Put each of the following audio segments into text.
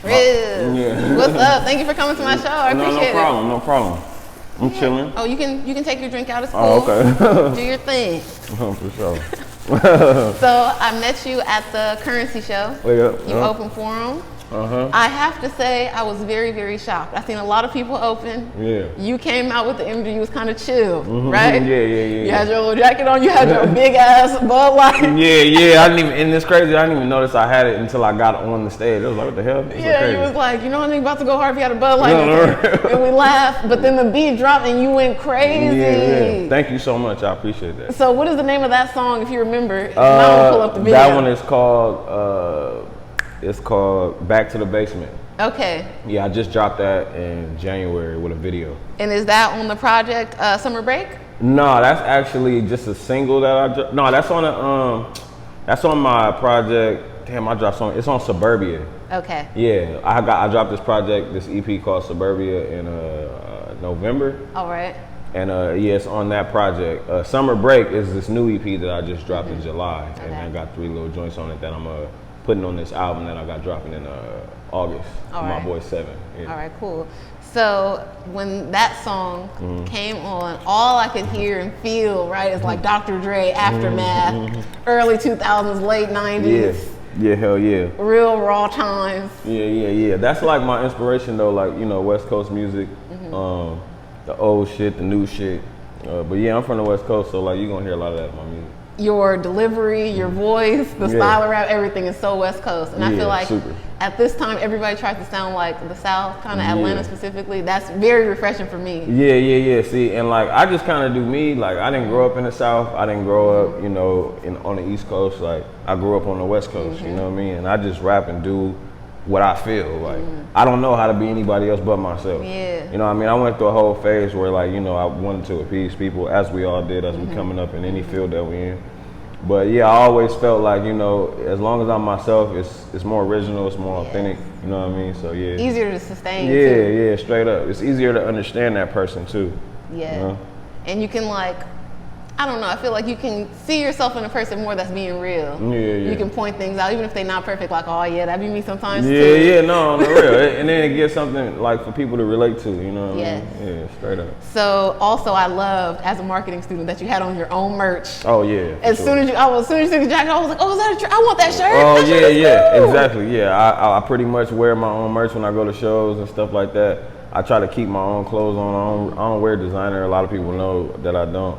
Trizz. Yeah. What's up? Thank you for coming to my show. I appreciate it. No problem. I'm chilling. Oh, you can take your drink out. It's cool. Oh, okay. Do your thing. For sure. So I met you at the Currency show. You opened for him. I have to say, I was very, very shocked. I've seen a lot of people open. Yeah. You came out with the energy. You was kind of chill, right? Yeah. You had your little jacket on. You had your big ass Bud Light. Yeah. I didn't even, and it's crazy. I didn't even notice I had it until I got on the stage. I was like, what the hell? You was like, you know, I'm about to go hard if you had a Bud Light. And we laughed, but then the beat dropped and you went crazy. Yeah. Thank you so much. I appreciate that. So what is the name of that song, if you remember? If not, I'll pull up the video. That one is called, it's called Back to the Basement. Okay. Yeah, I just dropped that in January with a video. And is that on the project Summer Break? No, that's actually just a single that I dropped. No, that's on my project. Damn, I dropped song. It's on Suburbia. Okay. Yeah, I dropped this project, this EP called Suburbia in November. All right. And yeah, it's on that project. Summer Break is this new EP that I just dropped in July, and I got 3 little joints on it that I'm putting on this album that I got dropping in August. My boy 7. Yeah. All right, cool. So when that song came on, all I could hear and feel, right, is like Dr. Dre, Aftermath, early 2000s, late 90s. Yeah, hell yeah. Real raw times. Yeah. That's like my inspiration though, like, you know, West Coast music, the old shit, the new shit. But yeah, I'm from the West Coast, so like you're gonna hear a lot of that in my music. Your delivery, your voice, the style of rap, everything is so West Coast. And I feel like at this time, everybody tries to sound like the South, kind of Atlanta specifically. That's very refreshing for me. Yeah. See, and like, I just kind of do me. Like, I didn't grow up in the South. I didn't grow up, you know, on the East Coast. Like, I grew up on the West Coast, you know what I mean? And I just rap and do what I feel. Like, I don't know how to be anybody else but myself. Yeah. You know what I mean? I went through a whole phase where, like, you know, I wanted to appease people, as we all did, as we coming up in any field that we in. But yeah, I always felt like, you know, as long as I'm myself, it's more original, it's more authentic, you know what I mean? So yeah. Easier to sustain too. Yeah, straight up. It's easier to understand that person too. Yeah. You know? And you can like, I don't know, I feel like you can see yourself in a person more that's being real. Yeah. You can point things out, even if they're not perfect, like, oh yeah, that'd be me sometimes too. Yeah, no, on the real. And then it gets something like for people to relate to, you know what I mean? Yeah, straight up. So also I loved, as a marketing student, that you had on your own merch. Oh yeah. As soon as you took the jacket, I was like, oh, is that I want that shirt. Oh yeah, exactly. Yeah, I pretty much wear my own merch when I go to shows and stuff like that. I try to keep my own clothes on. I don't wear designer. A lot of people know that I don't.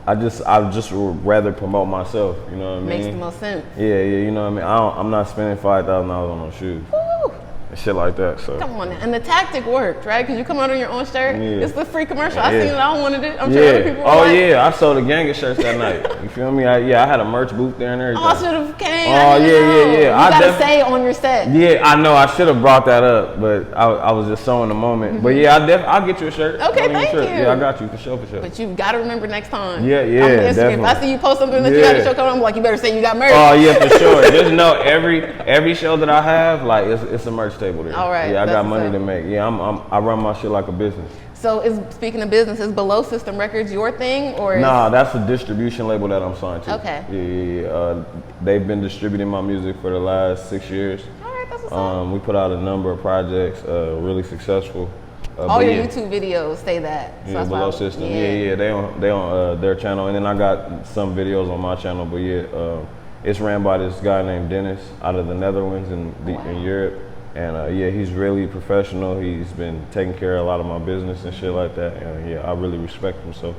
I just would rather promote myself, you know what I mean? Makes the most sense. Yeah, you know what I mean? I'm not spending $5,000 on no shoes. Woo. And shit like that, so. Come on now. And the tactic worked, right? Because you come out on your own shirt. Yeah. It's the free commercial. I seen it, I wanted it. I'm sure other people were I sold a gang of shirts that night. You feel me? I had a merch booth there and everything. Oh, I should have came. Oh, yeah. You gotta say on your set. Yeah, I know. I should have brought that up, but I was just so in the moment. But yeah, I'll get you a shirt. Okay, thank you. Yeah, I got you for sure. But you gotta remember next time. Yeah, definitely. If I see you post something that you got a show coming, I'm like, you better say you got merch. Oh yeah, for sure. Just know every show that I have, like it's a merch table there. All right. Yeah, I got money to make. Yeah, I run my shit like a business. So speaking of business, is Below System Records your thing, or? Nah, that's a distribution label that I'm signed to. Okay. Yeah. They've been distributing my music for the last 6 years. All right, that's what's up. We put out a number of projects, really successful. All your YouTube videos say that. So yeah, Below System. Yeah. They on their channel, and then I got some videos on my channel. But yeah, it's ran by this guy named Dennis out of the Netherlands in Europe. And yeah, he's really professional. He's been taking care of a lot of my business and shit like that. And yeah, I really respect him. So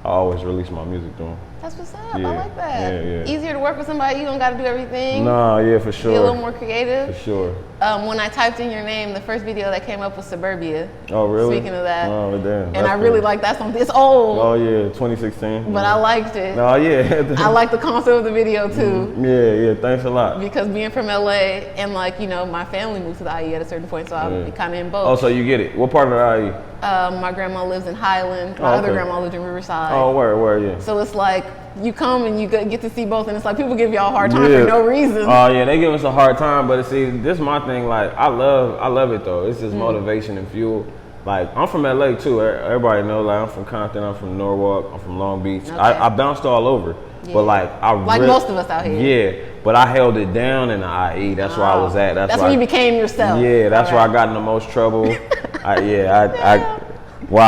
I always release my music to him. That's what's up. Yeah. I like that. Yeah. Easier to work with somebody. You don't got to do everything. Nah, yeah, for sure. Be a little more creative. For sure. When I typed in your name, the first video that came up was Suburbia. Oh, really? Speaking of that. Oh, damn. And I really like that song. It's old. Oh, yeah, 2016. But I liked it. Oh, yeah. I like the concept of the video, too. Yeah, thanks a lot. Because being from LA, and like, you know, my family moved to the IE at a certain point, so I'll be kind of in both. Oh, so you get it. What part of the IE? My grandma lives in Highland. My other grandma lived in Riverside. Oh, where, yeah. So it's like, you come and you get to see both, and it's like people give y'all a hard time for no reason. Oh yeah, they give us a hard time, but see, this is my thing. Like, I love it though. It's just motivation and fuel. Like, I'm from LA too. Everybody knows. Like, I'm from Compton. I'm from Norwalk. I'm from Long Beach. Okay. I bounced all over, but like most of us out here. Yeah, but I held it down in the IE. That's where I was at. That's when you became yourself. Yeah, that's where I got in the most trouble. I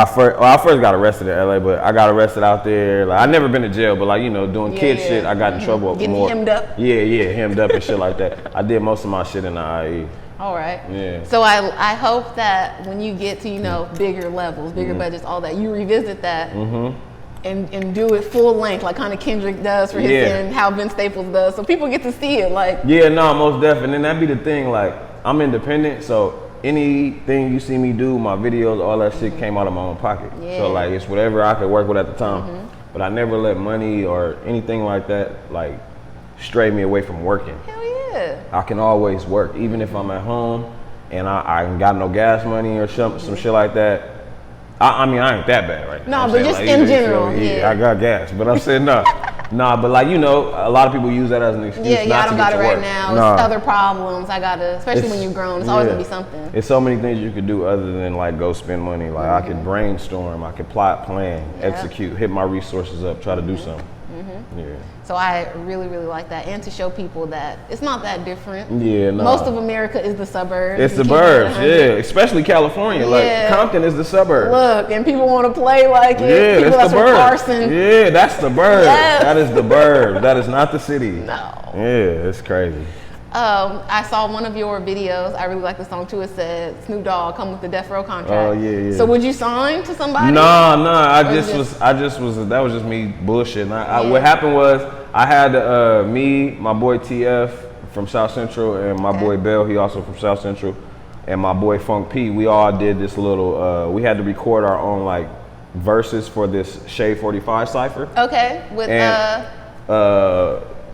first got arrested in LA, but I got arrested out there. Like I never been to jail, but like doing kid shit, I got in trouble Getting more. hemmed up. Yeah, hemmed up and shit like that. I did most of my shit in the IE. All right. Yeah. So I hope that when you get to bigger levels, bigger budgets, all that, you revisit that and do it full length, like kind of Kendrick does for his and how Vince Staples does, so people get to see it. Like most definitely. And that'd be the thing. Like I'm independent, so anything you see me do, my videos, all that shit came out of my own pocket. Yeah. So like it's whatever I could work with at the time. But I never let money or anything like that like stray me away from working. Hell yeah. I can always work, even if I'm at home and I ain't got no gas money or some shit like that. I mean, I ain't that bad right now. No, but just like, in general. Yeah, I got gas, but I'm saying no. Nah, but like, a lot of people use that as an excuse not to get to work. I don't got it right now. It's other problems. I got to, especially when you're grown, it's always going to be something. It's so many things you could do other than like go spend money. Like I could brainstorm, I could plot, plan, execute, hit my resources up, try to do something. Yeah. So I really, really like that. And to show people that it's not that different. Yeah, no. Most of America is the suburbs. It's the burbs, especially California. Like Compton is the suburbs. Look, and people want to play like it. Yeah, people that's the burbs. Carson. Yeah, that's the burbs. Yes. That is the burbs. That is not the city. No. Yeah, it's crazy. I saw one of your videos. I really like the song too. It said Snoop Dogg come with the Death Row contract. Oh yeah. So would you sign to somebody? No. That was just me bullshitting. What happened was I had me, my boy TF from South Central, and my boy Bell. He also from South Central, and my boy Funk P. We all did this little. We had to record our own like verses for this Shade 45 cipher. Okay. With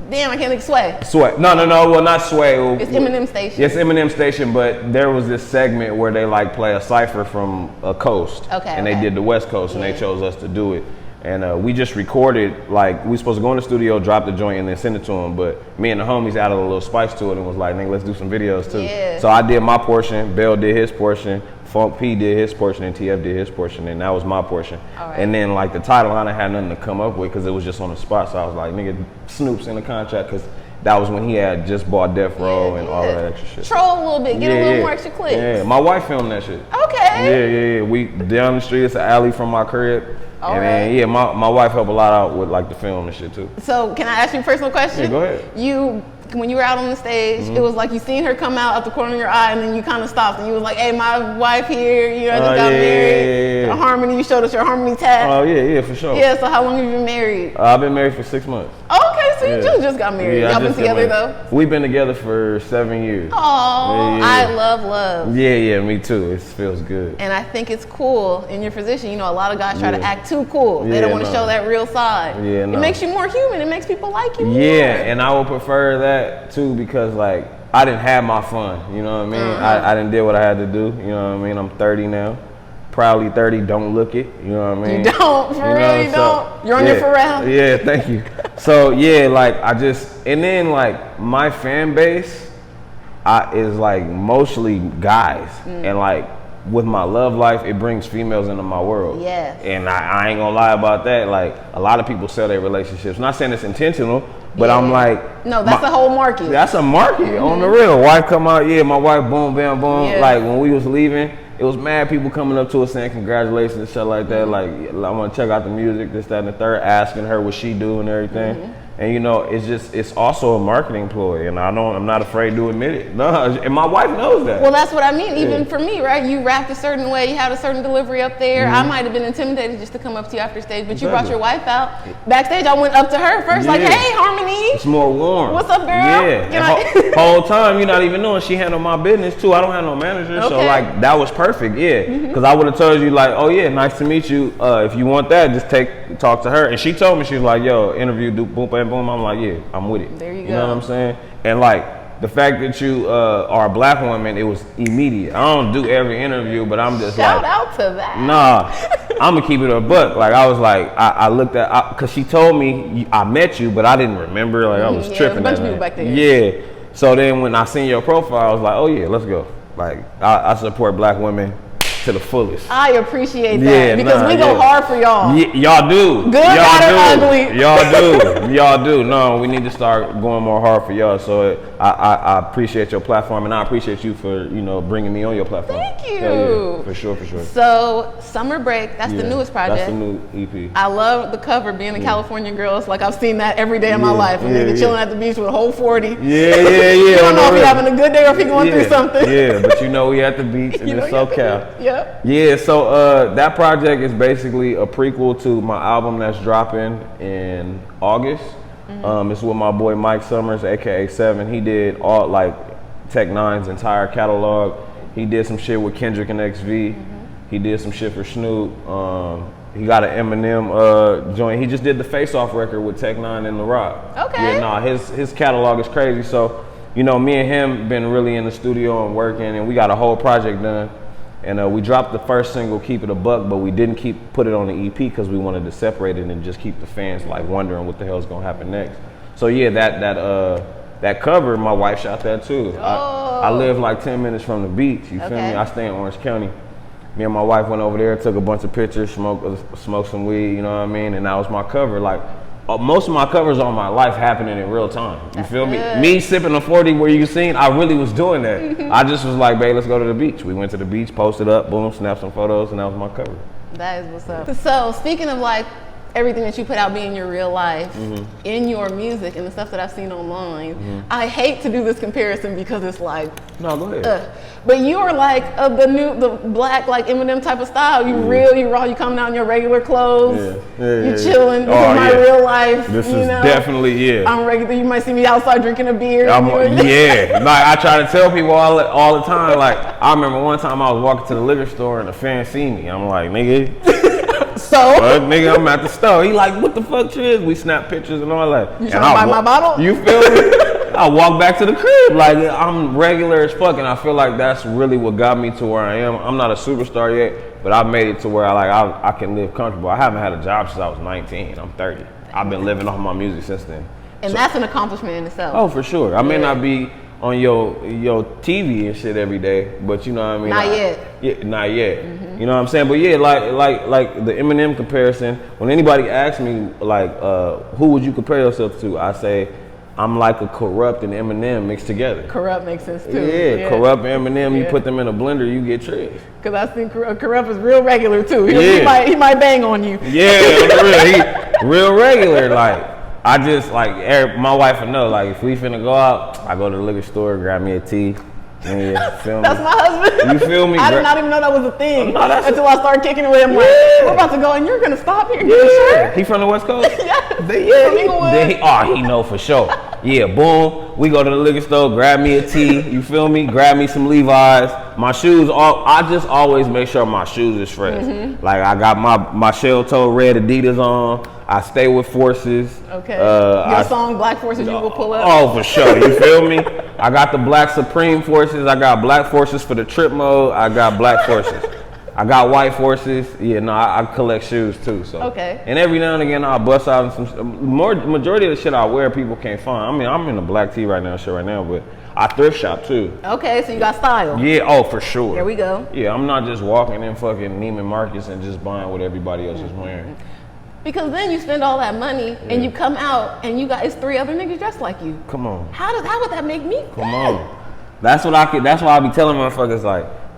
damn, I can't think Sway. Sway. No. Well, not Sway. It's Eminem Station. Yes, Eminem Station, but there was this segment where they like play a cipher from a coast. Okay. And they did the West Coast, and they chose us to do it. And we just recorded, like, we supposed to go in the studio, drop the joint, and then send it to them. But me and the homies added a little spice to it and was like, nigga, let's do some videos too. Yeah. So I did my portion, Bell did his portion, Funk P did his portion, and TF did his portion, and that was my portion. All right. And then like the title line I had nothing to come up with because it was just on the spot. So I was like, nigga, Snoop's in the contract because that was when he had just bought Death Row and all of that extra shit. Troll a little bit, get a little more extra clicks. Yeah, my wife filmed that shit. Okay. Yeah. We down the street, it's an alley from my crib. All and then, my wife helped a lot out with like the film and shit too. So can I ask you a personal question? Yeah, go ahead. When you were out on the stage, it was like you seen her come out the corner of your eye, and then you kind of stopped, and you was like, "Hey, my wife here, I just got married." Yeah. Harmony, you showed us your Harmony tag. Oh yeah, for sure. Yeah. So how long have you been married? I've been married for 6 months. Okay, so you just got married. Y'all been together though? We've been together for 7 years. Oh, I love love. Yeah, me too. It feels good. And I think it's cool in your position. A lot of guys try to act too cool. They don't want to show that real side. Yeah, It makes you more human. It makes people like you more. Yeah, and I would prefer that too because like I didn't have my fun. You know what I mean? I didn't do what I had to do. You know what I mean? I'm 30 now. Proudly 30, don't look it. You know what I mean? You don't, for real, you don't. You're on your Pharrell. Yeah, thank you. So yeah, like and then like my fan base is like mostly guys, and like with my love life, it brings females into my world. Yes. And I ain't gonna lie about that. Like a lot of people sell their relationships. Not saying it's intentional, but I'm like, no, that's a whole market. That's a market on the real. Wife come out, my wife, boom, bam, boom. Yeah. Like when we was leaving, it was mad people coming up to us saying congratulations and shit like that. Like I want to check out the music, this, that, and the third, asking her what she do and everything. And it's also a marketing ploy, and I'm not afraid to admit it. No, and my wife knows that. Well, that's what I mean. Even for me, right? You rapped a certain way, you had a certain delivery up there. I might have been intimidated just to come up to you after stage, but you brought your wife out. Backstage, I went up to her first, like, "Hey, Harmony." It's more warm. What's up, girl? Yeah. Whole time, you're not even knowing she handled my business too. I don't have no manager, so like that was perfect. Yeah, because I would have told you like, "Oh yeah, nice to meet you. If you want that, just talk to her." And she told me, she was like, "Yo, interview, do boom, bam, boom." I'm like, yeah, I'm with it. There you go. You know what I'm saying? And like the fact that you are a black woman, it was immediate. I don't do every interview, but I'm just shout out to that. Nah, I'm gonna keep it a buck. Like I was like, I looked at, cause she told me I met you, but I didn't remember. Like I was tripping. A bunch of people back there. Yeah. So then when I seen your profile, I was like, oh yeah, let's go. Like I support black women to the fullest. I appreciate that because we go hard for y'all. Y'all do. Good, bad, or ugly. Y'all do. No, we need to start going more hard for y'all. So I appreciate your platform, and I appreciate you for bringing me on your platform. Thank you. Yeah, for sure. So Summer Break, that's the newest project. That's the new EP. I love the cover, being a California girl. It's like I've seen that every day of my life. And nigga chilling at the beach with a whole 40. Yeah. You don't know if he's having a good day or if he's going through something. Yeah, but we at the beach and it's SoCal. Yep. Yeah, so that project is basically a prequel to my album that's dropping in August. It's with my boy Mike Summers, aka Seven. He did all Tech Nine's entire catalog. He did some shit with Kendrick and XV. He did some shit for Snoop. He got an Eminem joint. He just did the Face Off record with Tech Nine and The Rock. Okay. Yeah, his catalog is crazy. So, me and him been really in the studio and working, and we got a whole project done. And we dropped the first single, Keep It a Buck, but we didn't put it on the EP because we wanted to separate it and just keep the fans wondering what the hell's gonna happen next. So yeah, that cover, my wife shot that too. I live 10 minutes from the beach. You feel me? I stay in Orange County. Me and my wife went over there, took a bunch of pictures, smoked some weed. You know what I mean? And that was my cover. Most of my covers all my life happening in real time. You feel me? Me sipping a 40 where you seen, I really was doing that. I just was like, babe, let's go to the beach. We went to the beach, posted up, boom, snapped some photos, and that was my cover. That is what's up. So speaking of everything that you put out being your real life, in your music and the stuff that I've seen online, I hate to do this comparison because it's no, go ahead. But you are the black Eminem type of style. You real, you raw, you coming out in your regular clothes. You chilling. This is my real life. This is definitely I'm regular. You might see me outside drinking a beer. I try to tell people all the time. I remember one time I was walking to the liquor store and a fan seen me. I'm like, nigga. So? Nigga, I'm at the store. He what the fuck, Trizz? We snap pictures and all that. You trying to buy my bottle? You feel me? I walk back to the crib. I'm regular as fuck, and I feel like that's really what got me to where I am. I'm not a superstar yet, but I've made it to where I can live comfortable. I haven't had a job since I was 19. I'm 30. I've been living off my music since then. And that's an accomplishment in itself. Oh, for sure. I may not be on your TV and shit every day, but you know what I mean? Not yet. Yeah, not yet. You know what I'm saying? But yeah, like the Eminem comparison, when anybody asks me who would you compare yourself to, I say I'm like a Corrupt and Eminem mixed together. Corrupt makes sense too. Yeah, Corrupt and Eminem, you put them in a blender, you get Trizz. Because I think Corrupt is real regular too. He might bang on you. Yeah, he real regular. I just my wife would know. If we finna go out, I go to the liquor store, grab me a tea. Yeah, feel me? That's my husband. You feel me? I did not even know that was a thing until I started kicking it with him. We're about to go, and you're gonna stop here. Yeah, he from the West Coast. Yeah, he know for sure. Yeah, boom. We go to the liquor store, grab me a tea. You feel me? Grab me some Levi's. My shoes. I just always make sure my shoes is fresh. I got my shell toe red Adidas on. I stay with Forces. Okay. Your song Black Forces you will pull up. Oh, for sure. You feel me? I got the Black Supreme Forces. I got Black Forces for the trip mode. I got Black Forces. I got White Forces. Yeah, no, I collect shoes too. So. Okay. And every now and again I'll bust out some majority of the shit I wear people can't find. I mean, I'm in a black tee right now, but I thrift shop too. Okay, so you got style. Yeah, oh for sure. There we go. Yeah, I'm not just walking in fucking Neiman Marcus and just buying what everybody else is wearing. Because then you spend all that money and you come out and you got 3 other niggas dressed like you. Come on. How would that make me? Come on. That's why I be telling motherfuckers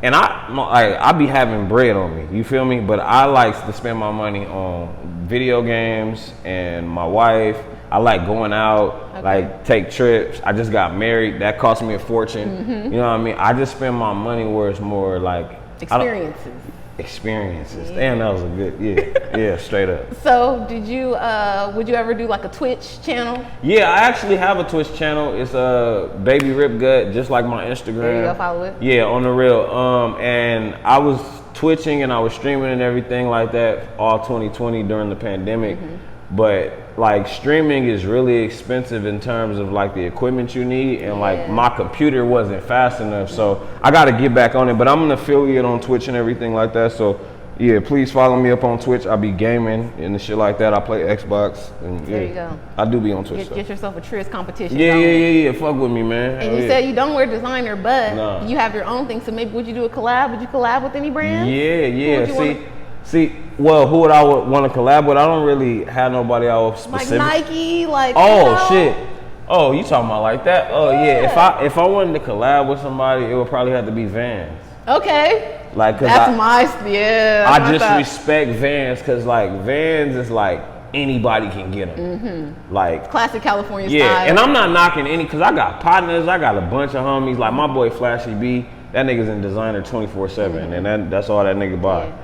and I be having bread on me. You feel me? But I like to spend my money on video games and my wife. I like going out, take trips. I just got married. That cost me a fortune. You know what I mean? I just spend my money where it's more experiences. Damn, that was a good, straight up. So would you ever do a Twitch channel? Yeah, I actually have a Twitch channel. It's Baby Rip Gut, just like my Instagram. There you go, follow it. Yeah, on the real. And I was twitching and I was streaming and everything like that all 2020 during the pandemic. But streaming is really expensive in terms of the equipment you need, and my computer wasn't fast enough, so I got to get back on it. But I'm an affiliate on Twitch and everything like that, so yeah, please follow me up on Twitch. I be gaming and shit like that. I play Xbox. And, There you go. I do be on Twitch. Get yourself a Trizz competition. Yeah. Fuck with me, man. And you said you don't wear designer, but you have your own thing. So maybe would you do a collab? Would you collab with any brand? Yeah. See, well, who would I want to collab with? I don't really have nobody I would specific. Like Nike, like. Oh shit. Oh, you talking about like that? Oh yeah. If I wanted to collab with somebody, it would probably have to be Vans. Okay. Like, cause I just respect Vans, cause like Vans is like anybody can get them. Like classic California style. Yeah, and I'm not knocking any, cause I got partners, I got a bunch of homies. Like my boy Flashy B, that nigga's in designer 24/7, and that's all that nigga buy. Yeah.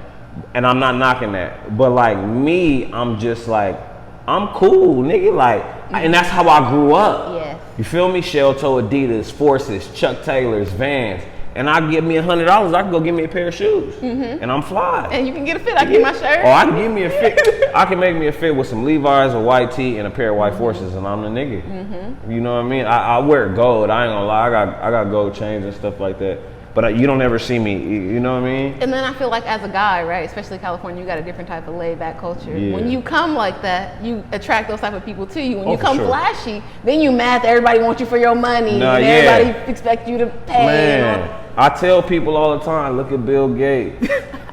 And I'm not knocking that, but like me, I'm just like, I'm cool, nigga. Like, and that's how I grew up. Yeah. You feel me? Shell toe, Adidas, Forces, Chuck Taylors, Vans. And I give me $100, I can go get me a pair of shoes, and I'm fly. And you can get a fit. I can get my shirt. Oh, I can give me a fit. I can make me a fit with some Levi's, a white tee, and a pair of white Forces, and I'm the nigga. You know what I mean? I wear gold. I ain't gonna lie. I got gold chains and stuff like that. But you don't ever see me. You know what I mean? And then I feel like as a guy, right, especially California, you got a different type of laid-back culture. Yeah. When you come like that, you attract those type of people to you. When you come flashy, then you mad that everybody wants you for your money, and everybody expect you to pay. Man. I tell people all the time, look at Bill Gates,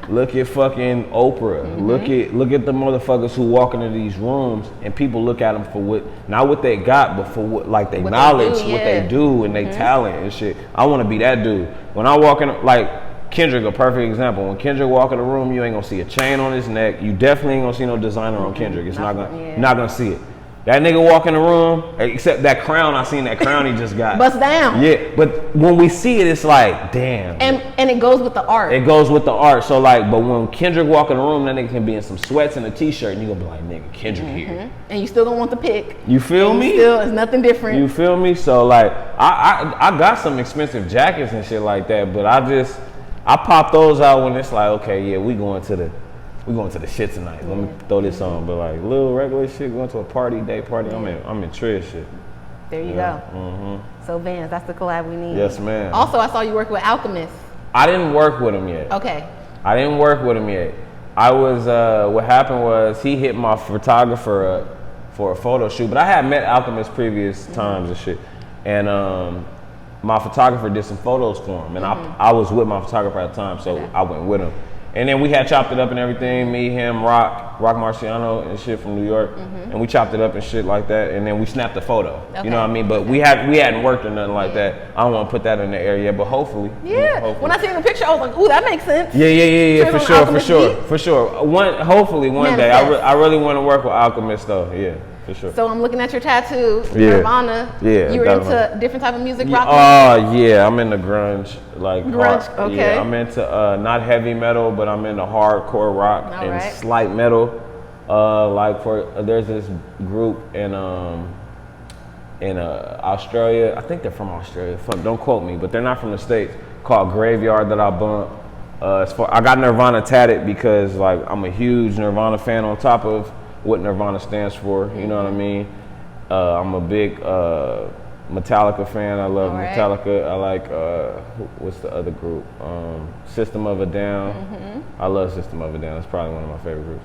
look at fucking Oprah, look at the motherfuckers who walk into these rooms, and people look at them for not what they got, but for what they knowledge, what they do, and they talent and shit. I want to be that dude. When I walk in, like Kendrick, a perfect example. When Kendrick walk in the room, you ain't gonna see a chain on his neck. You definitely ain't gonna see no designer on Kendrick. It's not gonna see it. That nigga walk in the room, except that crown, I seen that crown he just got. Bust down. Yeah, but when we see it, it's like, damn. And it goes with the art. It goes with the art. So like, but when Kendrick walk in the room, that nigga can be in some sweats and a t-shirt, and you gonna be like, nigga, Kendrick here. And you still don't want the pick. You feel me? Still, it's nothing different. You feel me? So like, I got some expensive jackets and shit like that, but I pop those out when it's like, okay, yeah, we going to the shit tonight. Let me throw this on. But like little regular shit, going to a day party, I'm in Trizz shit. There you go. So Vans, that's the collab we need. Yes, ma'am. Also, I saw you work with Alchemist. I didn't work with him yet. Okay. I didn't work with him yet. I was, what happened was he hit my photographer up for a photo shoot, but I had met Alchemist previous times and shit. And my photographer did some photos for him, and I was with my photographer at the time, so I went with him. And then we had chopped it up and everything, me, him, Rock Marciano and shit from New York. And we chopped it up and shit like that, and then we snapped the photo. Okay. You know what I mean? But we hadn't worked or nothing like that. I don't want to put that in the air yet, but hopefully. Yeah. Hopefully. When I seen the picture, I was like, ooh, that makes sense. Yeah, for sure. Hopefully one day. I really want to work with Alchemist though, yeah. For sure. So I'm looking at your tattoo, Nirvana. Yeah. You were into different type of music, rock? Oh yeah, I'm into grunge, like grunge. Okay. Yeah, I'm into not heavy metal, but I'm into hardcore rock and slight metal. There's this group in Australia. I think they're from Australia. Fuck, don't quote me, but they're not from the States. Called Graveyard that I bump. I got Nirvana tatted because like I'm a huge Nirvana fan on top of what Nirvana stands for, you know what I mean? I'm a big Metallica fan. I love Metallica. I like, what's the other group? System of a Down. I love System of a Down. It's probably one of my favorite groups.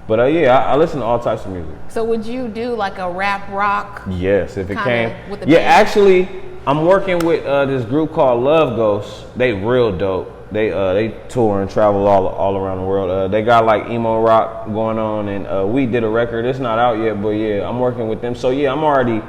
But I listen to all types of music. So would you do like a rap rock? Yes, if it came. Yeah, actually, I'm working with this group called Love Ghosts. They real dope. They tour and travel all around the world. They got like emo rock going on, and we did a record. It's not out yet, but yeah, I'm working with them. So yeah, I'm already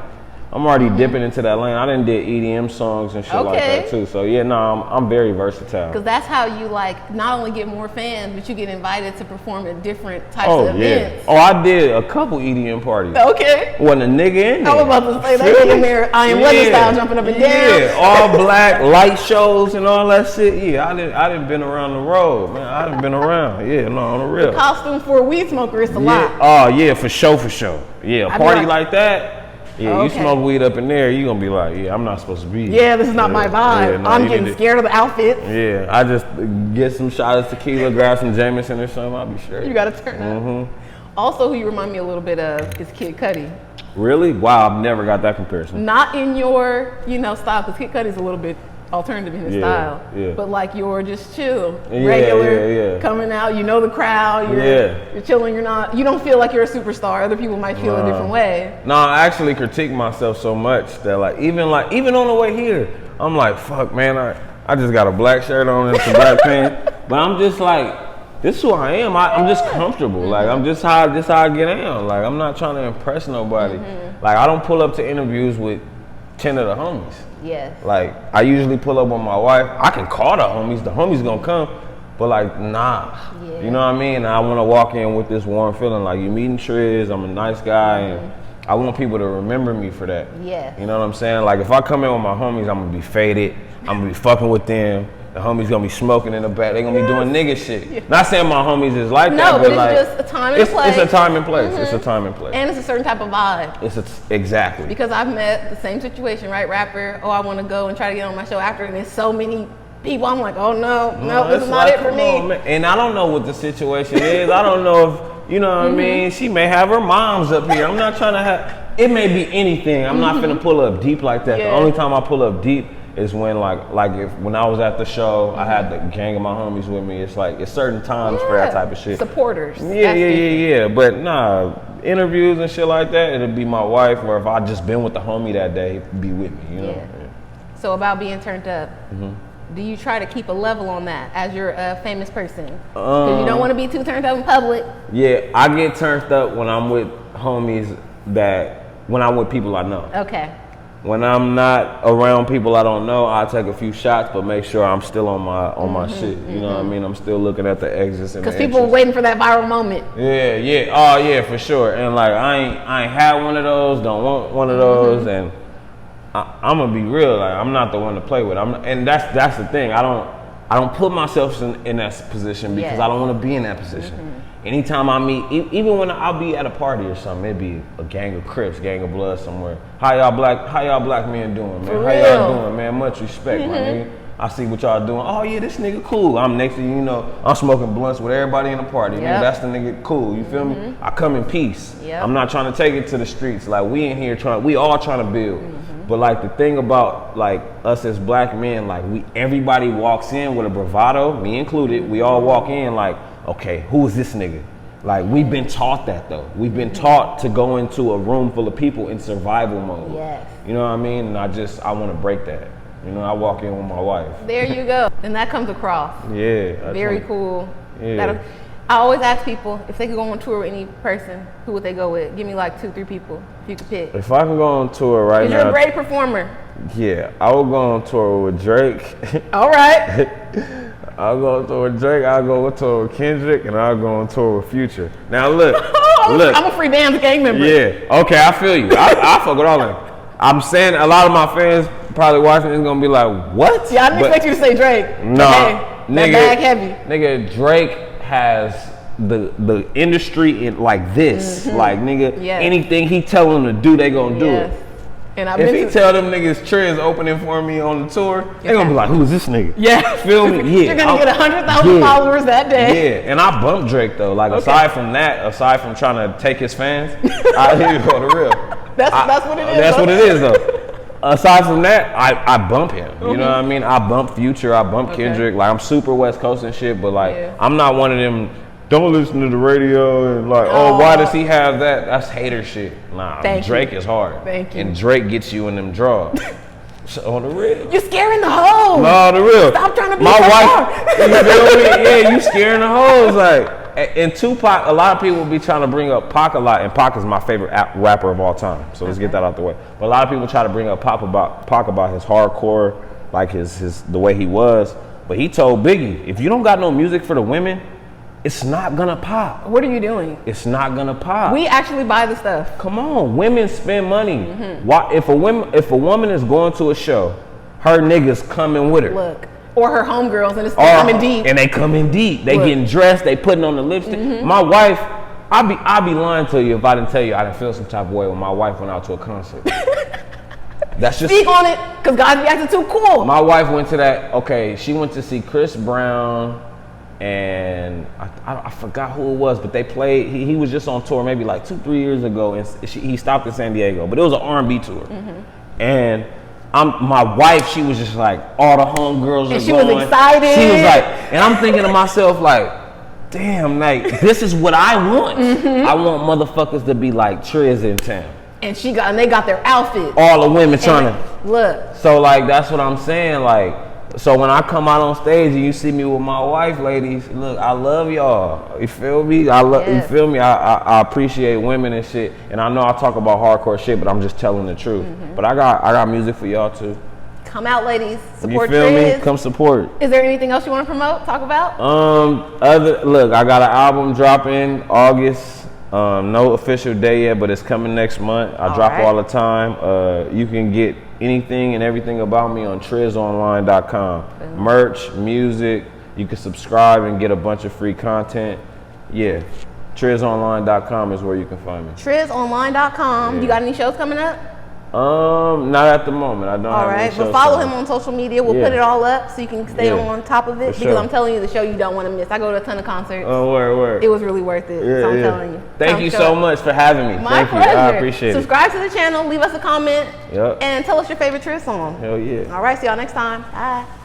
dipping into that lane. I done did EDM songs and shit like that too. So yeah, no, I'm very versatile. Because that's how you like not only get more fans, but you get invited to perform at different types of events. Oh, I did a couple EDM parties. Okay. Wasn't a nigga in there. I was about to say they in there. I am weather style jumping up and down. Yeah, all black light shows and all that shit. Yeah, I done been around the road, man. I done been around. Yeah, no, on the real. The costume for a weed smoker is a lot. Oh yeah, for sure. Yeah, a party like that. Yeah, you smoke weed up in there, you gonna be like, yeah, I'm not supposed to be here. Yeah, this is not my vibe. Yeah, no, I'm getting scared of the outfits. Yeah, I just get some shots of tequila, grab some Jameson or something, I'll be straight. You gotta turn up. Also, who you remind me a little bit of is Kid Cudi. Really? Wow, I've never got that comparison. Not in your, style, because Kid Cudi's a little bit alternative in his style. Yeah. But like you're just chill, regular, coming out. You know the crowd. You're chilling. You don't feel like you're a superstar. Other people might feel a different way. No, I actually critique myself so much that even on the way here, I'm like, fuck, man. I just got a black shirt on and some black pants, but I'm just like, this is who I am. I'm just comfortable. Like I'm just how I get down. Like I'm not trying to impress nobody. Like I don't pull up to interviews with 10 of the homies. Yes. Like I usually pull up with my wife. I can call the homies. The homies gonna come, but like nah. Yeah. You know what I mean? And I want to walk in with this warm feeling. Like you meeting Trizz. I'm a nice guy, and I want people to remember me for that. Yes. You know what I'm saying? Like if I come in with my homies, I'm gonna be faded. I'm gonna be fucking with them. The homies gonna be smoking in the back. They gonna be doing nigga shit. Yeah. Not saying my homies is like that, but it's like just a time and place. It's a time and place. It's a time and place. And it's a certain type of vibe. Exactly. Because I've met the same situation, right? Rapper, I want to go and try to get on my show after, and there's so many people. I'm like, oh no, this is not it for me. And I don't know what the situation is. I don't know if you know what I mean. She may have her moms up here. I'm not trying to have. It may be anything. I'm not finna pull up deep like that. Yeah. The only time I pull up deep is when when I was at the show, I had the gang of my homies with me. It's like it's certain times for that type of shit. Supporters. Yeah. But nah, interviews and shit like that, it'll be my wife, or if I just been with the homie that day, be with me. You know. Yeah. So about being turned up, do you try to keep a level on that as you're a famous person? Because you don't want to be too turned up in public. Yeah, I get turned up when I'm with homies when I'm with people I know. Okay. When I'm not around people I don't know, I take a few shots, but make sure I'm still on my shit. You know what I mean? I'm still looking at the exits and because people are waiting for that viral moment. Yeah. Oh yeah, for sure. And like I ain't had one of those. Don't want one of those. And I'm gonna be real. Like I'm not the one to play with. And that's the thing. I don't put myself in that position because I don't want to be in that position. Anytime I meet, even when I'll be at a party or something, it'd be a gang of Crips, gang of Blood somewhere. How y'all black men doing, man? How y'all doing, man? Much respect, my nigga. I see what y'all doing. Oh yeah, this nigga cool. I'm next to you, I'm smoking blunts with everybody in the party. Man, that's the nigga cool. You feel me? I come in peace. I'm not trying to take it to the streets. Like we in here we all trying to build. But like the thing about like us as black men, like everybody walks in with a bravado, me included. We all walk in like, okay, who is this nigga? Like we've been taught that though. We've been taught to go into a room full of people in survival mode. Yes. You know what I mean? And I want to break that. I walk in with my wife. There you go. And that comes across. Yeah. Very cool. Yeah. I always ask people if they could go on tour with any person, who would they go with? Give me like 2-3 people if you could pick. If I can go on tour right now. You're a great performer. Yeah, I will go on tour with Drake. All right. I'll go on tour with Drake, I'll go on tour with Kendrick, and I'll go on tour with Future. Now look. I'm a free dance gang member. Yeah, okay, I feel you. I fuck with all of them. I'm saying a lot of my fans probably watching is gonna be like, what? Yeah, I didn't expect you to say Drake. No, nigga, that bag heavy. Nigga, Drake has the industry in like this. Like nigga, anything he tell them to do, they gonna do it. And if he tell them niggas Trizz opening for me on the tour, they gonna be like, who's this nigga? Yeah. Feel me? Yeah. You're gonna get 100,000 followers that day. Yeah, and I bumped Drake though. Like aside from trying to take his fans, I hear you go to real. That's what it is. That's what it is though. Aside from that, I bump him. You know what I mean? I bump Future, I bump Kendrick. Like I'm super West Coast and shit, but like I'm not one of them. Don't listen to the radio and like, why does he have that? That's hater shit. Nah, Drake is hard. Thank you. And Drake gets you in them draws. So on the real. You're scaring the hoes. No, on the real. Stop trying to be my wife. You feel me? Yeah, you scaring the hoes. Like, in Tupac, a lot of people be trying to bring up Pac a lot, and Pac is my favorite rapper of all time. So let's get that out the way. But a lot of people try to bring up Pac about his hardcore, like the way he was. But he told Biggie, if you don't got no music for the women, it's not gonna pop. What are you doing? It's not gonna pop. We actually buy the stuff. Come on, women spend money. Why? If a woman is going to a show, her niggas coming with her. Look, or her homegirls, and it's coming deep. And they coming deep. They getting dressed. They putting on the lipstick. My wife, I'd be lying to you if I didn't tell you I didn't feel some type of way when my wife went out to a concert. That's just speak on it, cause guys be acting too cool. My wife went to that. Okay, she went to see Chris Brown. And I forgot who it was, but they played. He was just on tour maybe like 2-3 years ago, and he stopped in San Diego. But it was an R&B tour, and my wife, she was just like, all the homegirls are going. She was excited. She was like, and I'm thinking to myself like, damn, like this is what I want. I want motherfuckers to be like Trizz in town. And they got their outfits. All the women trying to look. So like that's what I'm saying. Like, so when I come out on stage and you see me with my wife, ladies, look, I love y'all. You feel me? You feel me? I appreciate women and shit. And I know I talk about hardcore shit, but I'm just telling the truth. But I got music for y'all too. Come out, ladies. Support You feel Trizz. me? Come support. Is there anything else you want to promote? Talk about? Look, I got an album dropping August. No official day yet, but it's coming next month. I drop all the time. You can get anything and everything about me on TrizzOnline.com. Merch, music. You can subscribe and get a bunch of free content. Yeah, TrizzOnline.com is where you can find me. TrizzOnline.com. Yeah. You got any shows coming up? Not at the moment. I don't have any shows. But follow him on social media. We'll put it all up so you can stay on top of it. Because I'm telling you, the show you don't want to miss. I go to a ton of concerts. Oh, word. It was really worth it. So I'm telling you. Thank you so much for having me. My pleasure. I appreciate it. Subscribe to the channel. Leave us a comment. And tell us your favorite Trizz song. Hell yeah. All right. See y'all next time. Bye.